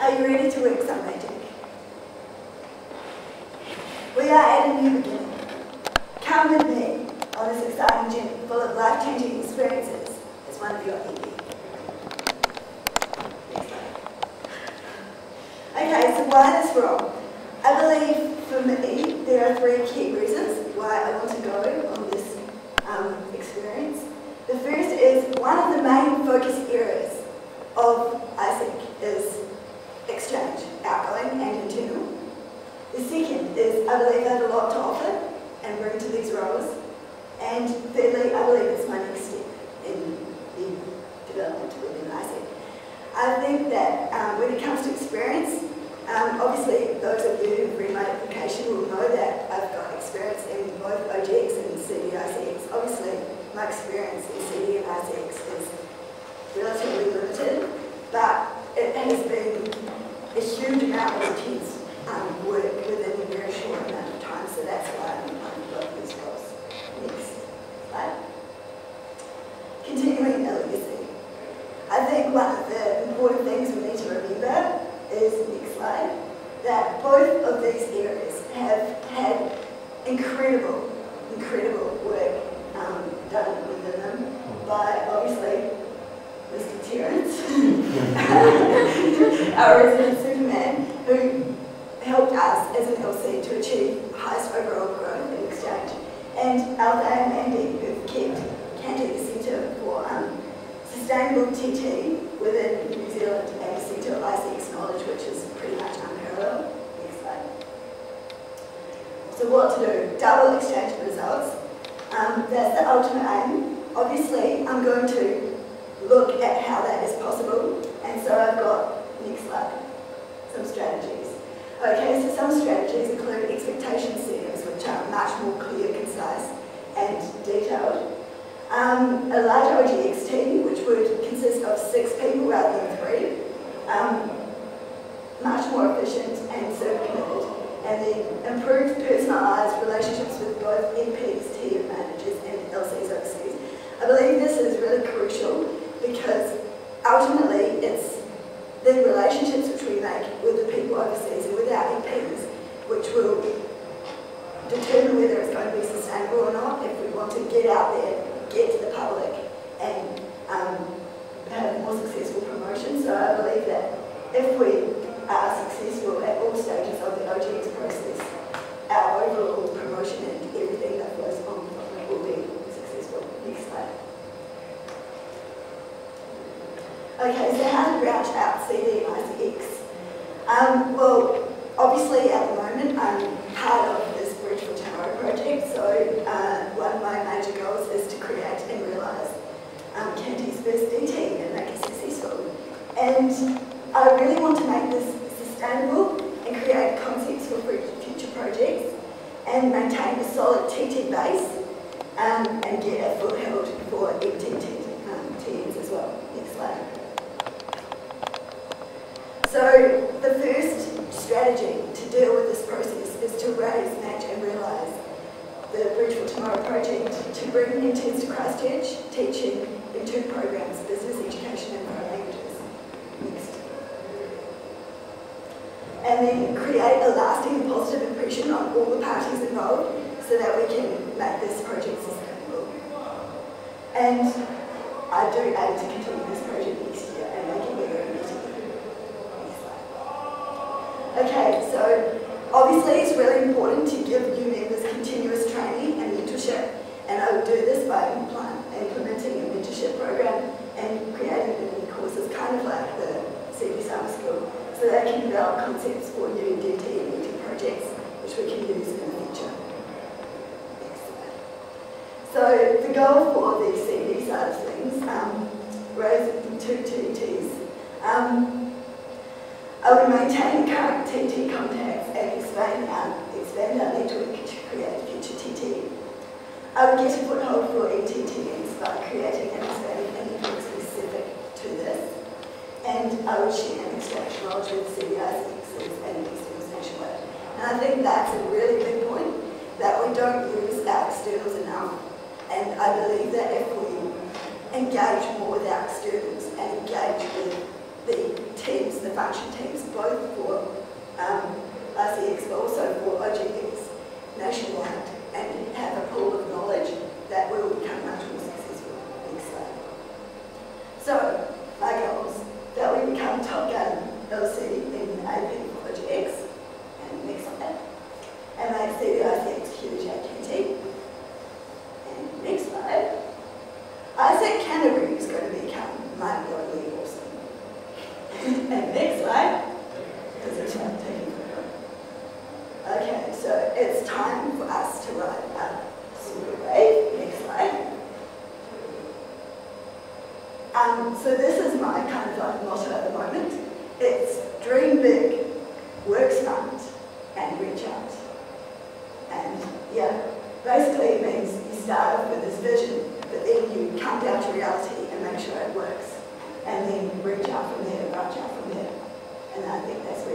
Are you ready to work some magic? We are at a new beginning. Come with me on this exciting journey full of life-changing experiences as one of your ED. Next slide. Okay, so why this role? I believe for me there are 3 key reasons why I want to go on this experience. The first is one of the main focus areas of ISEC is exchange, outgoing and internal. The second is I believe I have a lot to offer and bring to these roles. And thirdly, I believe it's my next step in the development within ISEC. I think that when it comes to experience, obviously those of you who've read my application will know that I've got experience in both OGX and CD ICX. Obviously, my experience in CD and ICX is relatively limited, but it has been a huge amount of intense work within a very short amount of time, so that's why I'm applying for both these roles. Next slide. Continuing a legacy. I think one of the important things we need to remember is, next slide, that both of these areas have had incredible work done within them by, obviously, Mr. Terence, our resident Superman, who helped us as an LC to achieve highest overall growth in exchange, and Althea and Mandy, who've kept Canty the Centre for Sustainable TT within New Zealand and the Centre of ICX Knowledge, which is pretty much unparalleled. Next slide. So what to do? Double exchange results. That's the ultimate aim. Obviously, I'm going to look at how that is possible, and so I've got, next slide, some strategies. Okay, so some strategies include expectation settings, which are much more clear, concise, and detailed. A large OGX team, which would consist of 6 people rather than 3, much more efficient and self-committed, and then improved personalised relationships with both MPs, team managers, and LCs overseas. I believe this is really crucial because ultimately it's the relationships which we make with the people overseas and with our MPs which will determine whether it's going to be sustainable or not if we want to get out there, get to the public, and have more successful promotion. So I believe that if we are successful at all stages of the OGX process, our overall promotion and everything that flows on from it will be successful. Next slide. Okay, so how to branch out CD and ICX? Well, obviously at the moment I'm part of this Bridge for Tomorrow project, so one of my major goals is to create and realise Canty's first DT and make it successful. And I really want to make this sustainable and create concepts for future projects and maintain a solid TT base and get a foothold for MTT TNs as well. Next slide. So the first strategy to deal with this process is to raise, match and realise the Bridge for Tomorrow project to bring interns to Christchurch, teaching in 2 programs, business education and foreign languages. Next. And then create a lasting and positive impression on all the parties involved so that we can make this project sustainable. And I do aim to continue this project next year and make it bigger and better. Next slide. Okay, so obviously it's really important to give new members continuous training and mentorship, and I will do this by implementing a mentorship program and creating mini courses, kind of like the CD Summer School, so they can develop concepts for new DT and ET projects which we can use in the future. Next slide. So the goal for the CD side of things, raise 2 TTs. I would maintain current TT contacts and expand our network to create future TT. I would get a foothold for ETTs by creating and expanding a network specific to this. And I would share and exchange knowledge with CBIs, and externals nationwide. And I think that's a really big point, that we don't use our externals enough. And I believe that if we engage more with our externals and engage with the teams that function teams, both for RCX but also for OGX nationwide, and have a pool of knowledge that will become much more successful next slide. So, my goals, that we become Top Gun LC in AP for OGX, and next slide, and make CDICX huge at QT. And next slide, I said Canterbury is going to become mind-blowingly awesome. And next slide, because it's not taking forever. Okay, so it's time for us to ride a super wave. Next slide. So this is my kind of like motto at the moment. It's dream big, work smart, and reach out. And yeah, basically it means you start off with this vision, but then you come down to reality and make sure it works. And then reach out from there, branch out from there. And I think that's